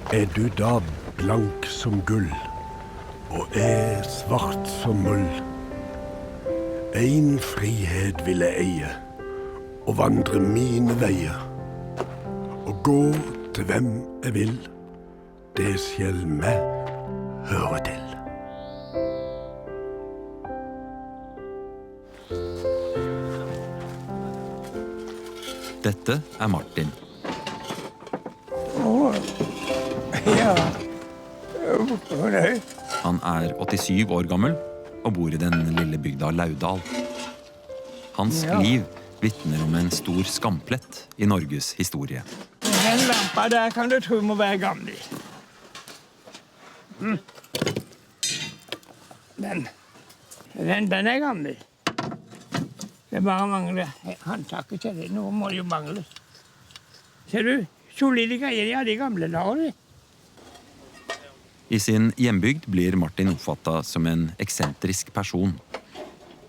Du da blank som gull, og svart som mull. En frihet vil jeg eie, og vandre mine veier. Og gå til hvem jeg vil, det skal meg høre til. Dette Martin. Ja. Han 87 år gammel og bor i den lille bygda Laudal. Hans liv vittner om en stor skamplett i Norges historie. Den lampa der kan du tro må være gammel. Den gammel. Det bare mangler håndtaket til det. Noe må jo mangle. Ser du? Solide greier, ja, de gamle dager. I sin hjembygd blir Martin oppfattet som en eksentrisk person.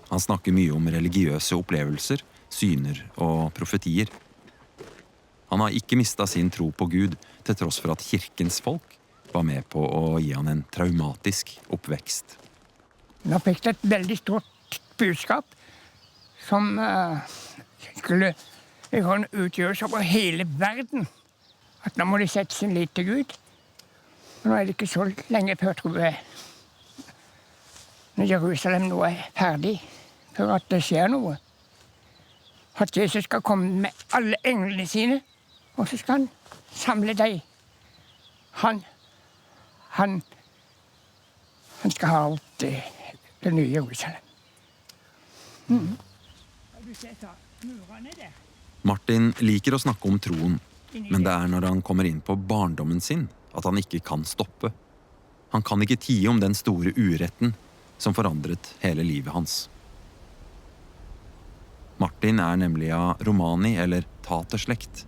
Han snakker mye om religiøse opplevelser, syner og profetier. Han har ikke mistet sin tro på Gud, til tross for at kirkens folk var med på å gi han en traumatisk oppvekst. Nå fikk det et veldig stort budskap som skulle utgjøres over hele verden. At nå må de sette sin lit til Gud. Og nå det ikke så lenge før, tror jeg, når Jerusalem nå ferdig, før at det skjer noe. At Jesus skal komme med alle englene sine, og så skal han samle deg. Han skal ha opp det nye Jerusalem. Martin liker å snakke om troen, men det når han kommer inn på barndommen sin at han ikke kan stoppe. Han kan ikke tie om den store uretten som forandret hele livet hans. Martin nemlig av romani eller taterslekt,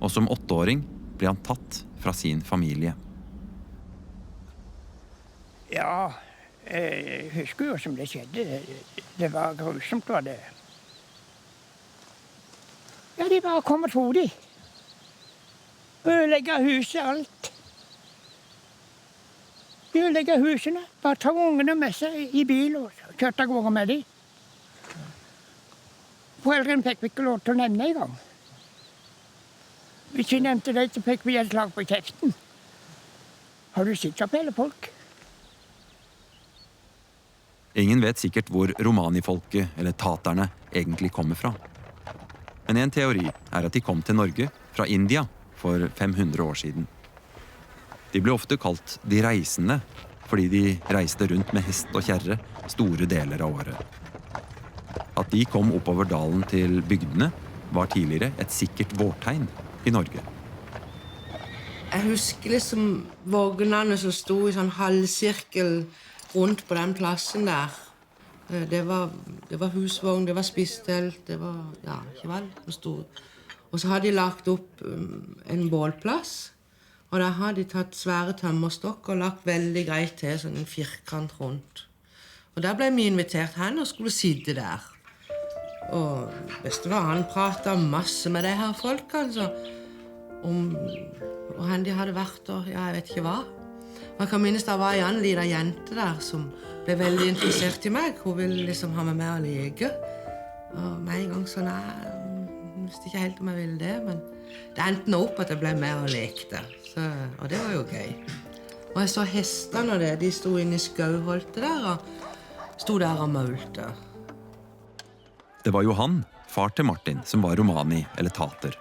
og som 8-åring ble han tatt fra sin familie. Ja, jeg husker jo som det skjedde. Det var grusomt, var det. Ja, de bare kom og tog de. Ødelegge huset, alt. Ødelegge husene. Bare ta ungene med seg i bil og kjørte av gårde med de. Foreldrene fikk vi ikke lov til å nevne engang. Hvis vi nevnte det, så fikk vi et slag på kjeften. Har du sett opp hele folk? Ingen vet sikkert hvor romanifolket eller taterne egentlig kommer fra. Men en teori at de kom til Norge fra India for 500 år siden. De ble ofte kalt de reisende, fordi de reiste rundt med hest og kjerre store deler av året. At de kom oppover dalen til bygdene var tidligere et sikkert vårtegn i Norge. Jeg husker liksom vognene som sto i sånn halvsirkel rundt på den plassen der. Det var husvogn, det var spisstelt, det var, ja, ikke vel, det stod. Og så hadde de lagt opp en bålplass, og der hadde de tatt svære tømmerstokk og lagt veldig greit til, sånn en firkant rundt. Og der ble vi invitert hen og skulle sitte der. Og bestefar, han pratet masse med de her folk, altså, om hvor de hadde vært, og ja, jeg vet ikke hva. Og jeg kan minnes det var en liten jente der som ble veldig interessert i meg. Hun ville liksom ha meg med å leke. Og med en gang så jeg visste ikke helt om jeg ville det, men det endte opp at jeg ble med og lekte. Og det var jo gøy. Og jeg så hestene og de sto inne i skauholtet der, og sto der og maulte. Det var Johan, far til Martin, som var romani eller tater.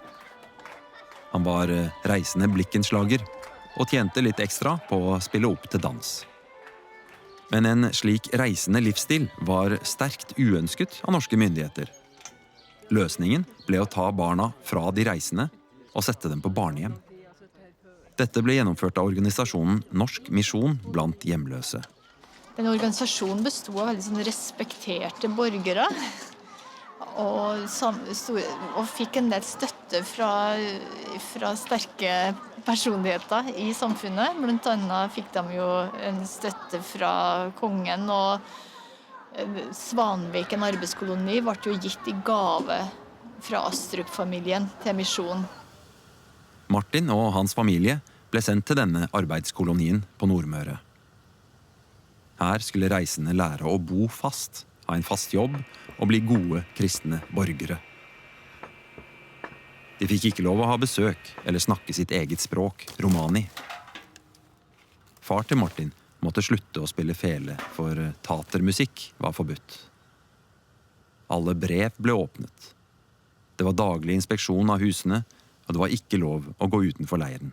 Han var reisende blikkenslager og tjente litt ekstra på å spille opp til dans. Men en slik reisende livsstil var sterkt uønsket av norske myndigheter. Løsningen ble å ta barna fra de reisende og sette dem på barnehjem. Dette ble gjennomført av organisasjonen Norsk Misjon blant hjemløse. Den organisasjonen bestod av veldig sånn respekterte borgere, og fikk en del støtte fra sterke personligheter i samfunnet. Blant annet fikk de jo en støtte fra kongen, og Svanviken arbeidskoloni ble jo gitt i gave fra Astrup-familien til misjon. Martin og hans familie ble sendt til denne arbeidskolonien på Nordmøre. Her skulle reisende lære å bo fast, ha en fast jobb og bli gode kristne borgere. De fikk ikke lov å ha besøk eller snakke sitt eget språk, romani. Far til Martin måtte slutte å spille fele, for tatermusikk var forbudt. Alle brev ble åpnet. Det var daglig inspeksjon av husene, og det var ikke lov å gå utenfor leiren.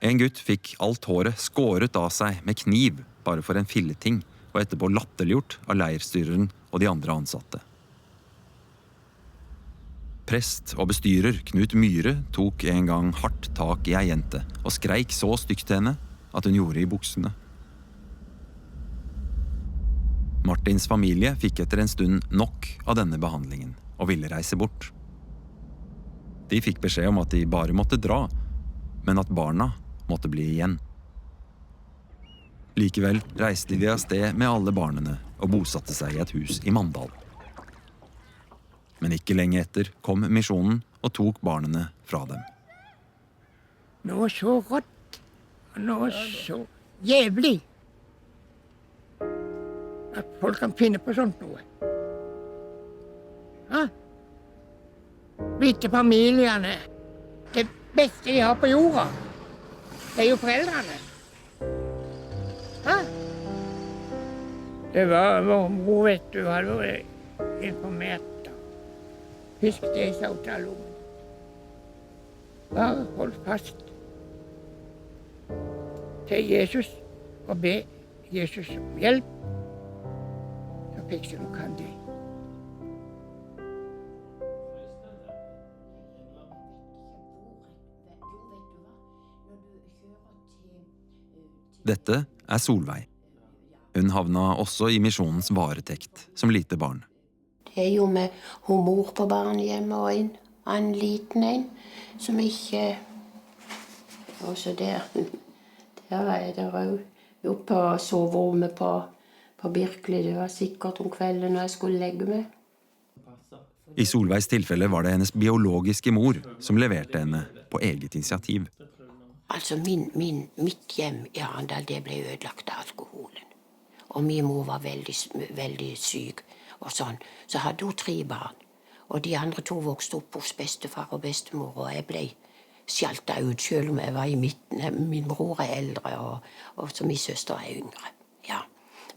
En gutt fikk alt håret skåret av seg med kniv bare for en filleting, og etterpå latterliggjort av leirstyreren og de andre ansatte. Prest og bestyrer Knut Myhre tok en gang hardt tak i ei jente og skreik så stygt til henne at hun gjorde i buksene. Martins familie fikk etter en stund nok av denne behandlingen og ville reise bort. De fikk beskjed om at de bare måtte dra, men at barna måtte bli igjen. Likevel reiste de av sted med alle barnene og bosatte seg i et hus i Mandal. Men ikke lenge etter kom misjonen og tok barnene fra dem. Noe så rått, noe så jævlig, at folk kan finne på sånt noe. Ja? Hvite familiene, det beste de har på jorda, det er jo foreldrene. Ja? Det var vår mor, vet du, hadde vært informert. Husk det, sa hun til alle ungene. Bare hold fast til Jesus og be Jesus om hjelp, så fikser du kan det. Dette er Solveig. Hun havna også i misjonens varetekt som lite barn. Det er jo med humor på barnehjemmet og en liten en som ikke... Og så der er det oppe på soverommet på Birkeli. Det var sikkert om kvelden når jeg skulle legge meg. I Solveigs tilfelle var det hennes biologiske mor som leverte henne på eget initiativ. Altså mitt hjem i Arendal, det ble ødelagt av alkoholen. Og min mor var veldig syk. Og sånn. Så hadde hun 3 barn. Og de andre 2 vokste opp hos bestefar og bestemor, og jeg ble sjalta ut selv om jeg var i midten. Min bror er eldre, og så min søster er yngre. Ja.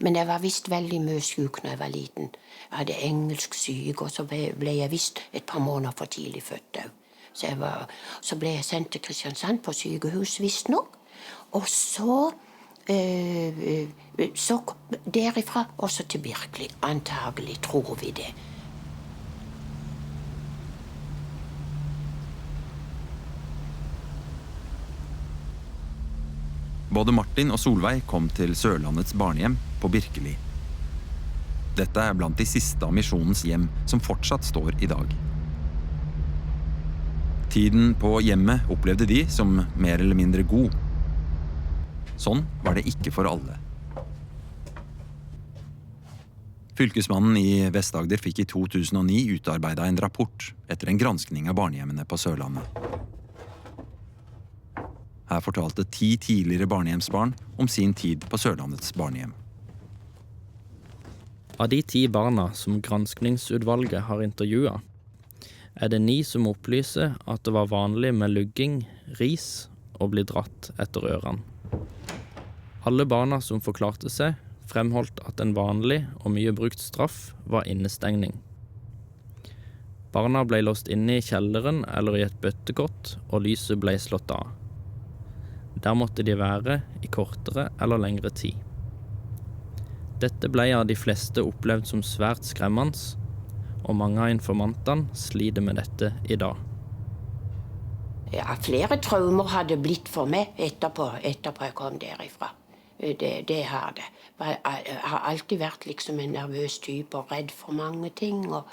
Men jeg var visst veldig mye syk når jeg var liten. Jeg hadde engelsk syk, og så ble jeg visst et par måneder for tidlig født. Så ble jeg sendt til Kristiansand på sykehus, visst nok. Og så derifra også til Birkeli. Antagelig tror vi det. Både Martin og Solveig kom til Sørlandets barnehjem på Birkeli. Dette er blant de siste av misjonens hjem som fortsatt står i dag. Tiden på hjemmet opplevde de som mer eller mindre god. Sånn var det ikke for alle. Fylkesmannen i Vest-Agder fikk i 2009 utarbeidet en rapport etter en granskning av barnehjemmene på Sørlandet. Her fortalte 10 tidligere barnehjemsbarn om sin tid på Sørlandets barnehjem. Av de 10 barna som granskningsutvalget har intervjuet, er det 9 som opplyser at det var vanlig med lugging, ris og bli dratt etter ørene. Alle barna som forklarte seg, fremholdt at en vanlig og mye brukt straff var innestengning. Barna ble låst inne i kjelleren eller i et bøttekott, og lyset ble slått av. Der måtte de være i kortere eller lengre tid. Dette ble av de fleste opplevd som svært skremmende, og mange av informantene sliter med dette i dag. Ja, flere traumer hadde blitt for meg etterpå jeg kom derifra. Det har det. Jeg har alltid vært liksom en nervøs type og redd for mange ting. Og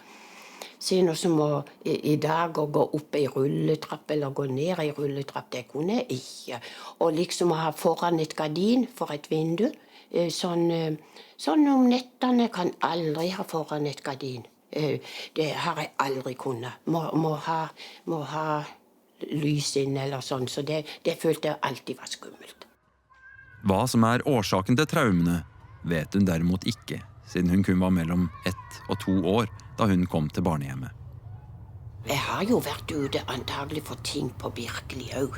se noe som i dag å gå opp i rulletrapp eller gå ned i rulletrapp, det kunne jeg ikke. Og liksom å ha foran et gardin for et vindu. Sånn om nettene kan aldri ha foran et gardin. Det har jeg aldri kunnet. Må ha lys inn eller sånn, så det følte jeg alltid var skummelt. Hva som er årsaken til traumene, vet hun derimot ikke, siden hun kun var mellom 1 og 2 år da hun kom til barnehjemmet. Jeg har jo vært ute antagelig for ting på Birkeli òg,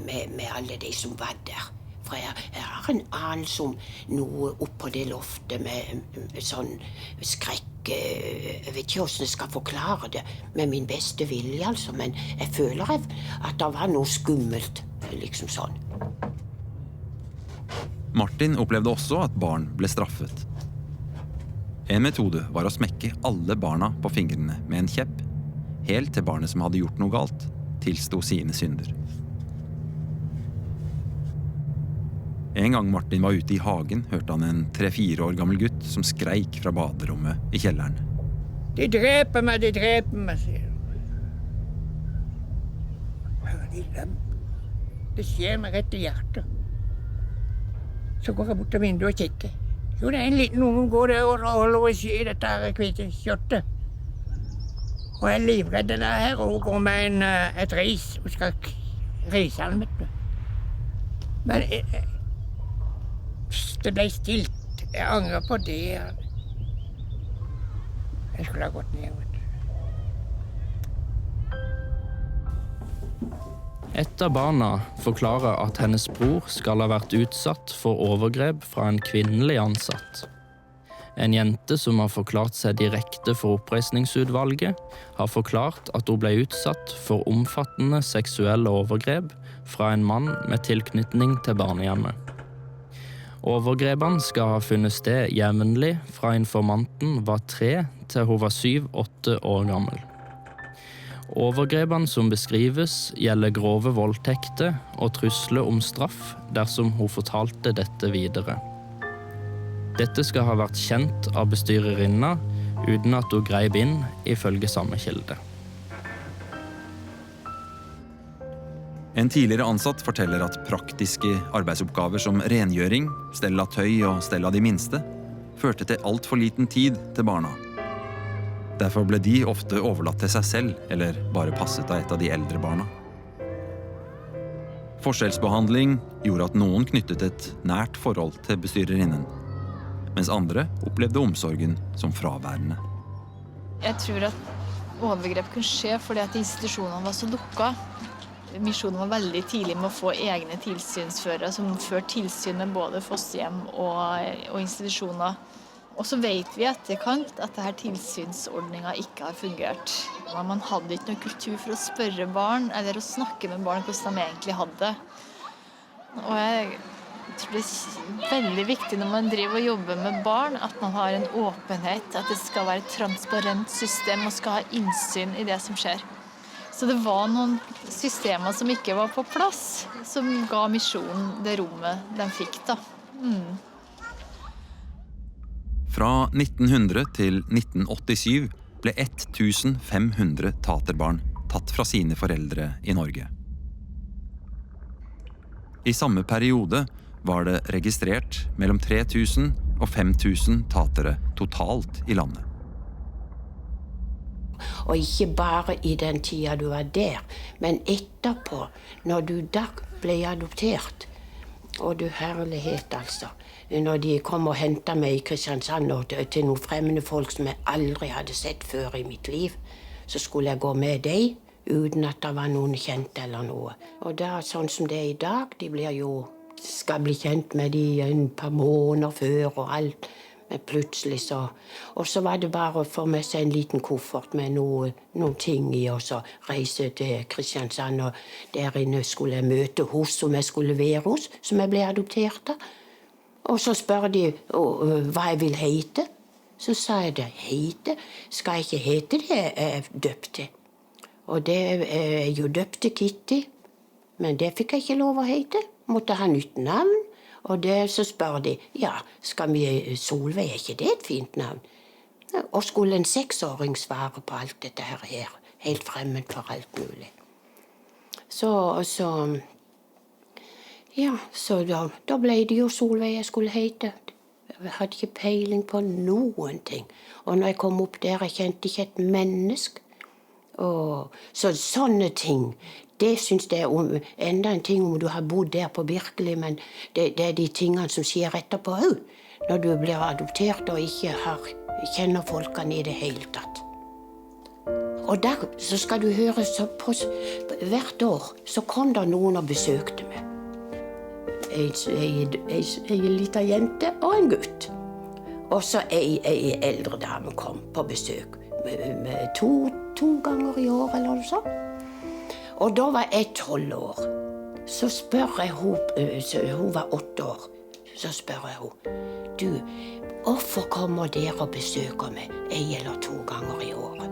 med alle de som var der. For jeg har en anelse om noe oppå det loftet med sånn skrekk. Jeg vet ikke hvordan jeg skal forklare det med min beste vilje, altså, men jeg føler at det var noe skummelt, liksom sånn. Martin opplevde også at barn ble straffet. En metode var å smekke alle barna på fingrene med en kjepp, helt til barnet som hadde gjort noe galt, tilsto sine synder. En gang Martin var ute i hagen, hørte han en 3-4 år gammel gutt som skreik fra baderommet i kjelleren. De dreper meg, sier han. Det skjer meg rett i hjertet. Så går jeg bort til vinduet og kikker. Jo, det er en liten unge som går der og holder i dette her hvite kjøttet. Og jeg er livredd den her, og hun går med et ris. Hun skal rise den, vet du. Men det ble stilt. Jeg angrer på det. Jeg skulle ha gått ned, vet du. Et av barna forklarer at hennes bror skal ha vært utsatt for overgrep fra en kvinnelig ansatt. En jente som har forklart seg direkte for oppreisningsutvalget, har forklart at hun ble utsatt for omfattende seksuelle overgrep fra en mann med tilknytning til barnehjemmet. Overgrepene skal ha funnet sted jevnlig fra informanten var 3 til hun var 7-8 år gammel. Overgrepene som beskrives gjelder grove voldtekter og trusler om straff dersom hun fortalte dette videre. Dette skal ha vært kjent av bestyrerinna uten at hun greip inn ifølge samme kilde. En tidligere ansatt forteller at praktiske arbeidsoppgaver som rengjøring, stell av tøy og stell av de minste, førte til alt for liten tid til barna. Derfor ble de ofte overlatt til seg selv, eller bare passet av et av de eldre barna. Forskjellsbehandling gjorde at noen knyttet et nært forhold til bestyrerinnen, mens andre opplevde omsorgen som fraværende. Jeg tror at overgrep kunne skje fordi at institusjonene var så lukket. Misjonen var veldig tidlig med å få egne tilsynsførere som førte tilsyn med både fosterhjem og institusjoner. Og så vet vi etterkant at denne tilsynsordningen ikke har fungert. Man hadde ikke noe kultur for å spørre barn eller å snakke med barn hvordan de egentlig hadde det. Og jeg tror det er veldig viktig når man driver og jobber med barn at man har en åpenhet, at det skal være et transparent system og skal ha innsyn i det som skjer. Så det var noen systemer som ikke var på plass, som ga misjonen det rommet de fikk da. Fra 1900 til 1987 ble 1500 taterbarn tatt fra sine foreldre i Norge. I samme periode var det registrert mellom 3000 og 5000 tatere totalt i landet. Og ikke bare i den tida du var der, men etterpå, når du da ble adoptert. Og du herlighet, altså. Når de kom og hentet meg i Kristiansand og til noen fremmede folk som jeg aldri hadde sett før i mitt liv, så skulle jeg gå med dem, uten at det var noen kjent eller noe. Og da, sånn som det er i dag, de skal bli kjent med de en par måneder før og alt. Men plutselig så... Og så var det bare å få med seg en liten koffert med noen ting i, og så reise til Kristiansand, og der inne skulle jeg møte hos som jeg skulle være hos, som jeg ble adoptert av. Og så spør de hva jeg vil hete. Så sa jeg det, hete? Skal jeg ikke hete det jeg er døpt til? Og det er jo døpt til Kitty, men det fikk jeg ikke lov å hete. Måtte ha nytt navn. Og så spør de, ja, skal vi Solveig, er ikke det et fint navn? Og skulle en 6-åring svare på alt dette her, helt fremmed for alt mulig. Så da ble det jo Solveig jeg skulle hete. Jeg hadde ikke peiling på noen ting. Og når jeg kom opp der, jeg kjente ikke et menneske. Så sånne ting, det synes jeg enda en ting om du har bodd der på Birkeli, men det de tingene som skjer etterpå også, når du blir adoptert og ikke kjenner folkene i det hele tatt. Og der så skal du høre, hvert år så kom der noen og besøkte meg. En liten jente og en gutt. Og så en eldre dame kom på besøk med to ganger i år eller noe sånt. Og da var jeg 12 år. Så spør jeg hun var 8 år. Så spør jeg hun, du, hvorfor kommer dere og besøker meg 1 eller 2 ganger i året?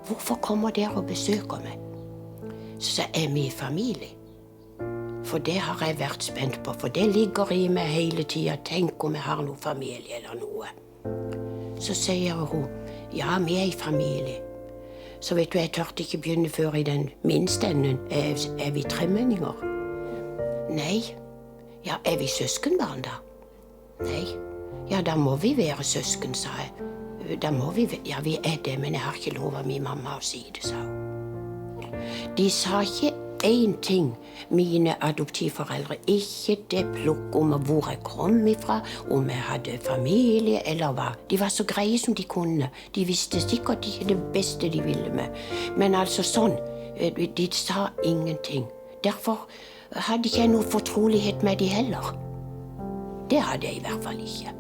Hvorfor kommer dere og besøker meg? Så er vi familie. For det har jeg vært spent på, for det ligger i meg hele tiden. Tenk om jeg har noen familie eller noe. Så sier hun, ja, vi er i familie. Så vet du, jeg tørte ikke begynne før i den minste enden. Er vi tremenninger? Nei. Ja, er vi søskenbarn da? Nei. Ja, da må vi være søsken, sa jeg. Da må vi, ja, vi er det, men jeg har ikke lov av min mamma å si det, sa hun. De sa ikke en ting, mine adoptivforeldre, ikke det plukk om hvor jeg kom ifra, om jeg hadde familie eller hva. De var så greie som de kunne. De visste sikkert ikke det beste de ville med. Men altså sånn, de sa ingenting. Derfor hadde ikke jeg noe fortrolighet med de heller. Det hadde jeg i hvert fall ikke.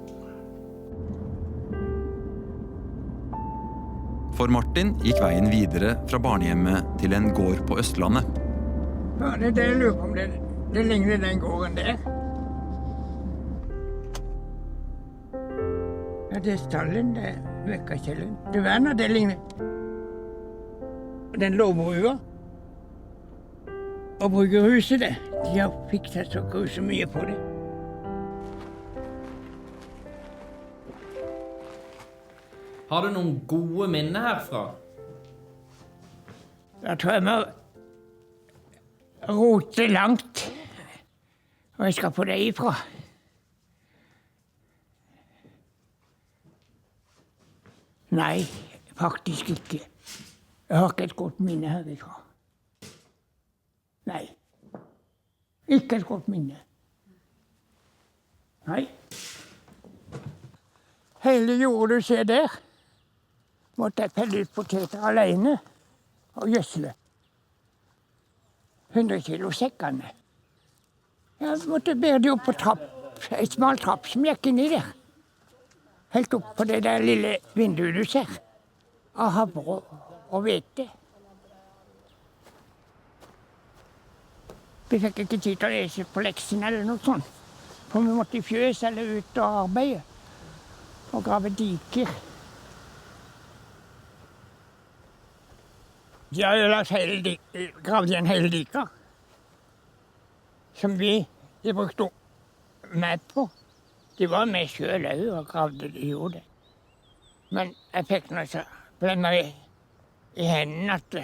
For Martin gikk veien videre fra barnehjemmet til en gård på Østlandet. Ja, det jeg lurer på om det ligner den gården der. Ja, det er stallen, det er vekkerkjelleren. Det verner, det ligner. Den låvbrua. Og bryggerhuset, det. De har fikset så grusomt mye på det. Har du noen gode minner herfra? Da tror jeg må rote langt. Og jeg skal få det ifra. Nei, faktisk ikke. Jeg har ikke et godt minne herifra. Nei. Ikke et godt minne. Nei. Hele jordet du ser der, måtte jeg pelle ut poteter alene og gjødsle. 100 kilo sekkene. Jeg måtte bære de opp på trapp, et smal trapp som gikk inn i der. Helt opp på det der lille vinduet du ser. Av havre og hvete. Vi fikk ikke tid til å lese på leksen eller noe sånt. For vi måtte i fjøs eller ut og arbeide. Og grave diker. De har gravd igjen hele dika. Som de brukte meg på. De var med selv også og gravde de gjorde det. Men jeg fikk noe så blemmer i hendene at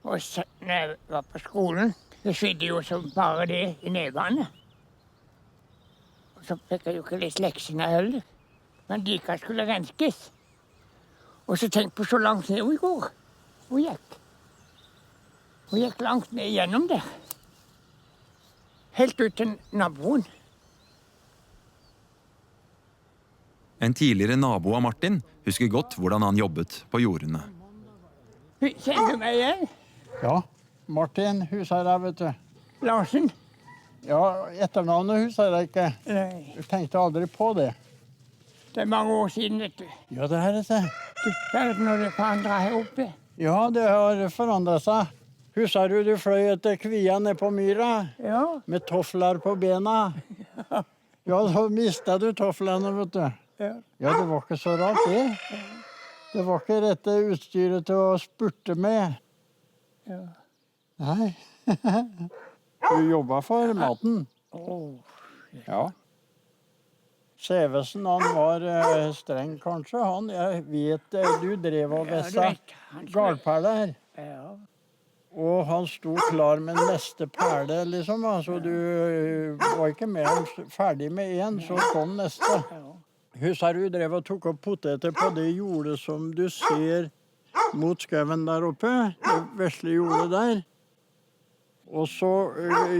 og når jeg var på skolen, det svidde jo som bare det i nevene. Og så fikk jeg jo ikke lest leksene heller. Men dika skulle renskes. Og så tenk på så langt ned hun går. Hun gikk langt ned gjennom der. Helt ut til naboen. En tidligere nabo av Martin husker godt hvordan han jobbet på jordene. Kjenner du meg igjen? Ja, Martin Husherre, vet du. Larsen? Ja, etternavnet Husherre ikke. Nei, Du tenkte aldri på det. det er mange år siden, vet du. Ja, det her er det. Du spør når det forandret her oppe. Ja, det har forandret seg. Husker du fløy etter kvia ned på myra Ja, med toffler på bena? Ja, så mistet du tofflene, vet du. ja. Ja, det var ikke så rart, det. Det var ikke rette utstyret til å spurte med. Ja. Nei. Du jobbet for maten. Ja. Sevesen, han var streng kanskje. Jeg vet, du drev og Ja, du vessa vet, han skulle- galperler. Ja. Og han sto klar med neste perle, liksom. Altså, du var ikke mer enn ferdig med en, så kom neste. Husker du drev og tok opp poteter på det jordet som du ser mot skauen der oppe, det vesle jordet der. Og så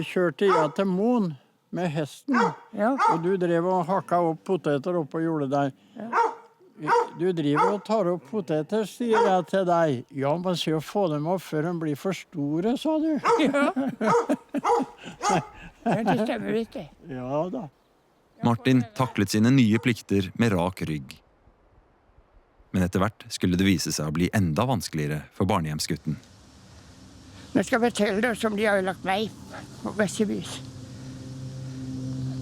kjørte jeg til Moen med hesten, og du drev og hakka opp poteter oppå jordet der. Du driver og tar opp poteter, sier jeg til deg. Ja, men se å få dem opp før de blir for store, sa du. Det stemmer ikke. Ja da. Martin taklet sine nye plikter med rak rygg. Men etter hvert skulle det vise seg å bli enda vanskeligere for barnehjemsgutten. Nå skal jeg fortelle deg som de har lagt meg på Vessevis.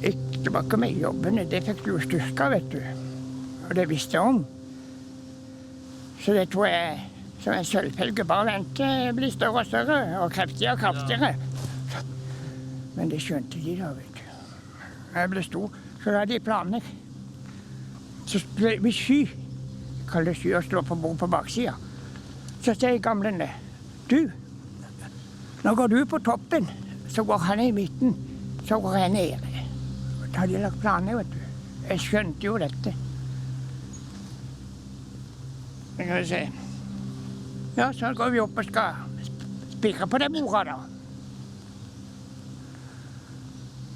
Det var ikke med i jobben, det fikk du styrka, vet du. Og det visste jeg om. Så det tror jeg som en selvfølge bare vente blir større og større, og kraftigere og kraftigere. Men det skjønte de da, vet du. Når jeg ble stor, så hadde de planer. Så ble vi sky. Jeg kaller det sky og slå på bord på baksida. Så sier gamlene, du, nå går du på toppen, så går han i midten, så går jeg nede. Da hadde de lagt planer, vet du. Jeg skjønte jo dette. Men kan du se. Ja, så går vi opp og skal spikre på det bordet, da.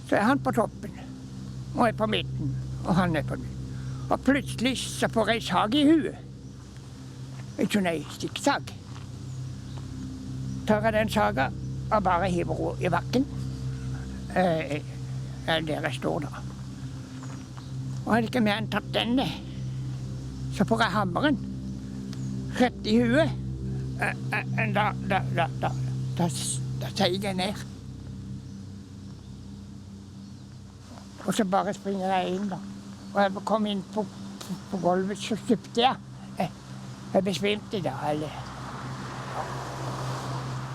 Så er han på toppen, og jeg på midten, og han er på midten. Og plutselig så får jeg sag i huet. En sånn stikksag. Tar jeg den saga og bare hiver henne i bakken. Der jeg står da. Og hadde ikke mer enn tatt denne, så får jeg hammeren rett i huet. Da seier jeg ned. Og så bare springer jeg inn da. Og jeg kom inn på gulvet, så stupte jeg. Jeg besvimte da, eller...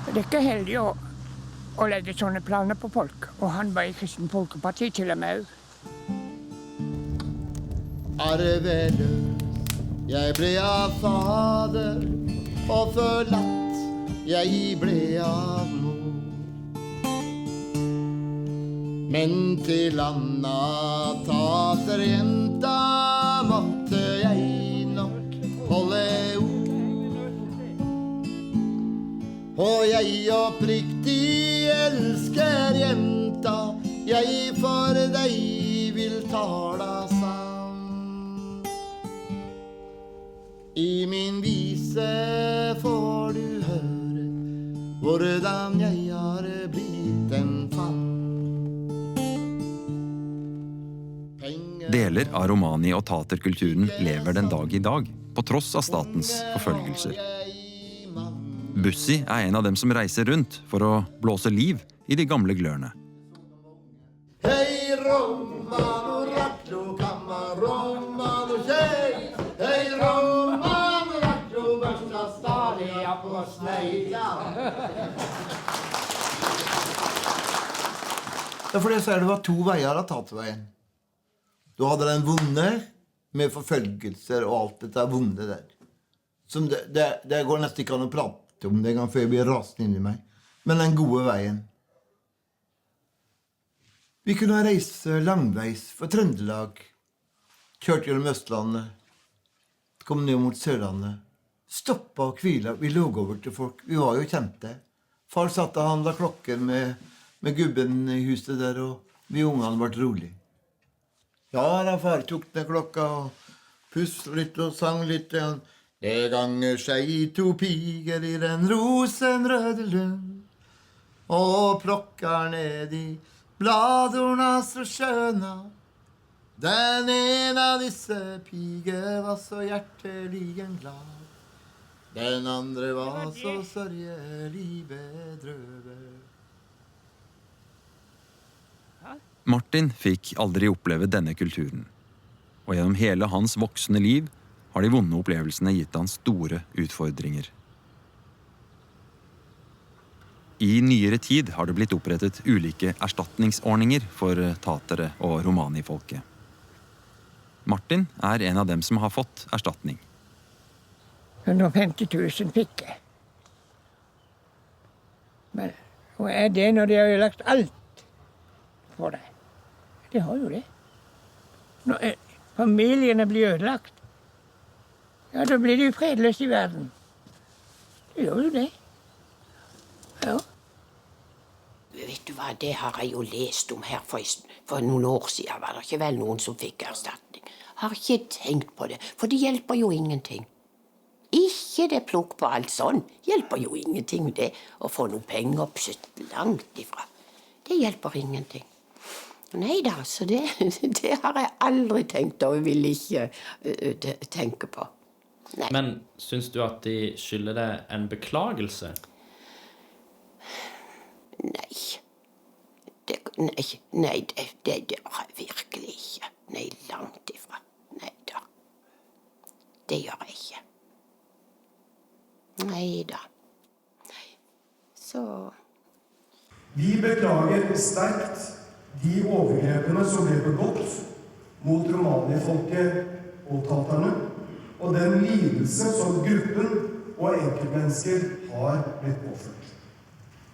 Det er ikke heldig å legge sånne planer på folk, og han var i Kristen Folkeparti til og med. Arveløs, jeg ble av fader, og forlatt, jeg ble av mor. Men til Anna taterjenta måtte jeg nok holde ord. Og jeg oppriktig elsker jenta, jeg for deg vil tala sann. I min vise får du høre hvordan jeg har blitt en fann. Deler av romani- og taterkulturen lever den dag i dag, på tross av statens forfølgelser. Bussi er en av dem som reiser rundt for å blåse liv i de gamle glørne. Hei, romano, ratlo, kamma, romano, kjei. Hei, romano, ratlo, børsta, stadia på sneia. Ja, for det så er det var to veier av taterveien. Du hadde den vonde med forfølgelser og alt dette vonde der. Som det går nesten ikke an å prate om det en gang før jeg blir rasende inn i meg. Men den gode veien. Vi kunne reise langveis fra Trøndelag. Kjørte gjennom Østlandet. Kom ned mot Sørlandet. Stoppa og hvila. Vi lå over til folk. Vi var jo kjente. Far satt og handla klokker med gubben i huset der, og vi ungene ble rolig. Ja, da far tok ned klokka og pustet litt og sang litt igjen. Det ganger seg to piger i den rosenrøde lund, og plokkar ned i bladorna så skjøna. Den ene av disse piger var så hjertelig en glad, den andre var så sørgelig bedrøvet. Martin fikk aldri oppleve denne kulturen, og gjennom hele hans voksne liv har de vonde opplevelsene gitt han store utfordringer. I nyere tid har det blitt opprettet ulike erstatningsordninger for tatere og romanifolket. Martin er en av dem som har fått erstatning. 150 000 fikk jeg. Men hva er det når de har ødelagt alt for deg? De har jo det. Når familiene blir ødelagt, ja, da blir det jo fredløst i verden. gjør jo det. Ja. Vet du hva, det har jeg jo lest om her for noen år siden. Var det ikke vel noen som fikk erstatning? Har ikke tenkt på det, for det hjelper jo ingenting. Ikke det plukk på alt sånn. Hjelper jo ingenting det å få noen penger oppsett langt ifra. Det hjelper ingenting. Nei da, så det har jeg aldri tenkt og vil ikke tenke på. Nei. Men syns du at de skylder deg en beklagelse? Nei. Nei, det har jeg virkelig ikke. Nei, langt ifra. Nei da. Det gjør jeg ikke. Nei da. Så Vi beklager sterkt de overgrepene som ble begått mot romanifolket og taterne, og den lidelse som gruppen og enkeltmennesker har blitt påført.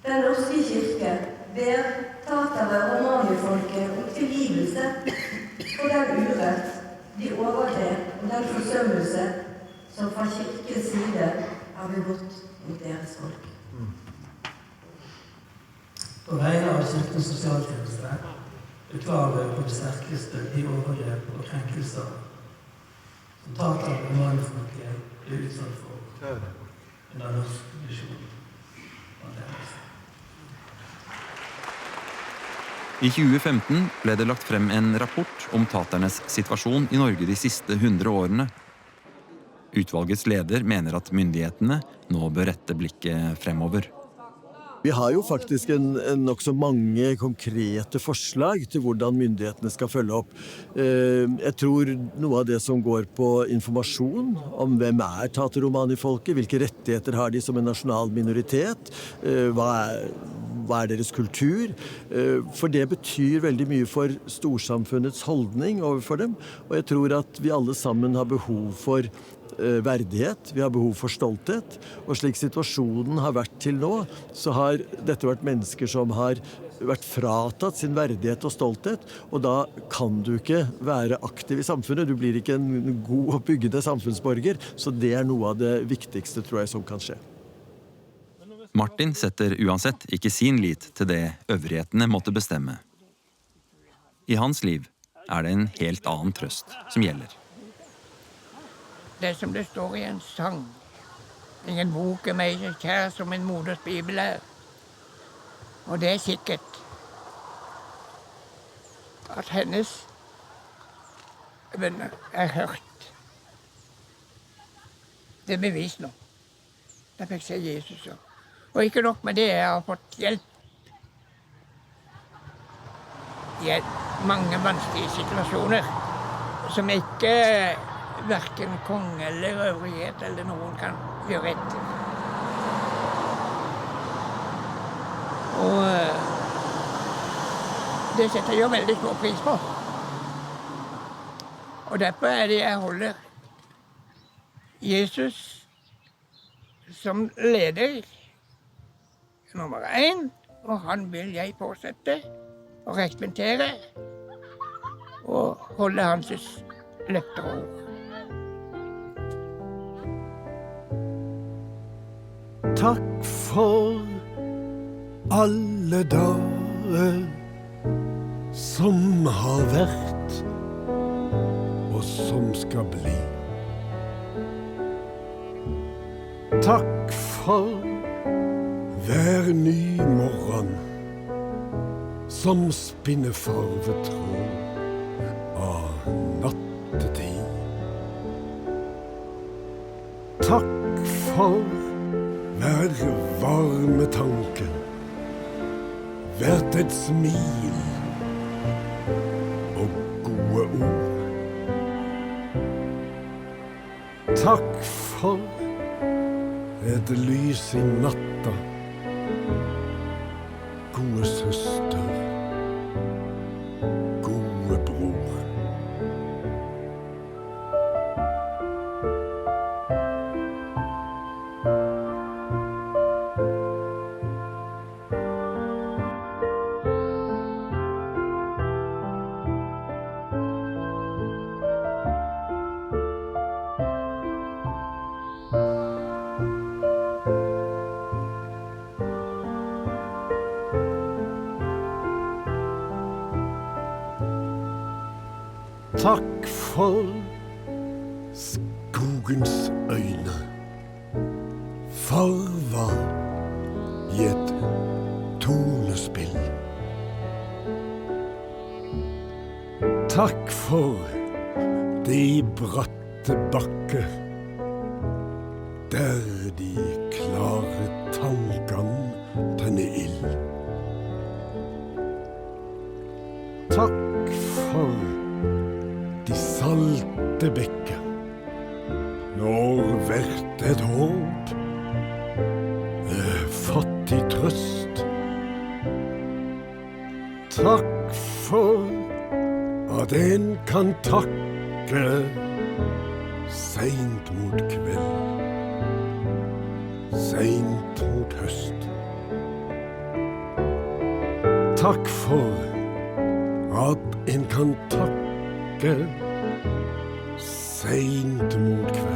Den norske kirke ber tatere og romanifolket om tilgivelse for den urett, de overgrep og den forsømmelse som fra kirkens side har begått mot deres folk. På vegne av Kirkens sosialtjeneste beklager jeg på det sterkeste de overgrep og krenkelser som tater og romanifolket ble utsatt for under norsk misjon. I 2015 ble det lagt frem en rapport om taternes situasjon i Norge de siste 100 årene. Utvalgets leder mener at myndighetene nå bør rette blikket fremover. Vi har jo faktisk en nok så mange konkrete forslag til hvordan myndighetene skal følge opp. Jeg tror noe av det som går på informasjon om hvem tater-romanifolket, hvilke rettigheter har de som en nasjonal minoritet, hva er deres kultur, for det betyr veldig mye for storsamfunnets holdning overfor dem, og jeg tror at vi alle sammen har behov for verdighet, vi har behov for stolthet, og slik situasjonen har vært til nå, så har dette vært mennesker som har vært fratatt sin verdighet og stolthet, og da kan du ikke være aktiv i samfunnet, du blir ikke en god og byggende samfunnsborger, så det er noe av det viktigste, tror jeg, som kan skje. Martin setter uansett ikke sin lit til det øvrighetene måtte bestemme. I hans liv er det en helt annen trøst som gjelder. Det som det står i en sang. Ingen bok er meg så kjær som en moders bibel er. Og det er sikkert at hennes bønner er hørt. Det er bevist nå. Da fikk jeg Jesus også. Og ikke nok med det, jeg har fått hjelp. I mange vanskelige situasjoner som ikke hverken konge eller øvrighet eller noen kan gjøre etter. Og det setter jeg veldig stor pris på. Og derfor er det jeg holder Jesus som leder nummer 1, og han vil jeg fortsette å respektere og holde hans løfter og ord. Takk for alle dager som har vært og som skal bli. Takk for hver ny morgen som spinner farvetråd av nattetid. Takk for hver varme tanke, hvert et smil og gode ord. Takk for et lys i natta, gode søster, gode bror. Takk for skogens øyne. Farvar i et tonespill. Takk for de bratte bakker, der de klare tankene tenner ild. Takk for de salte bekker, når hvert et håp fattig trøst. Takk for at en kan takke sent mot kveld, sent mot høst. Takk for at en kan takke sent mot kveld.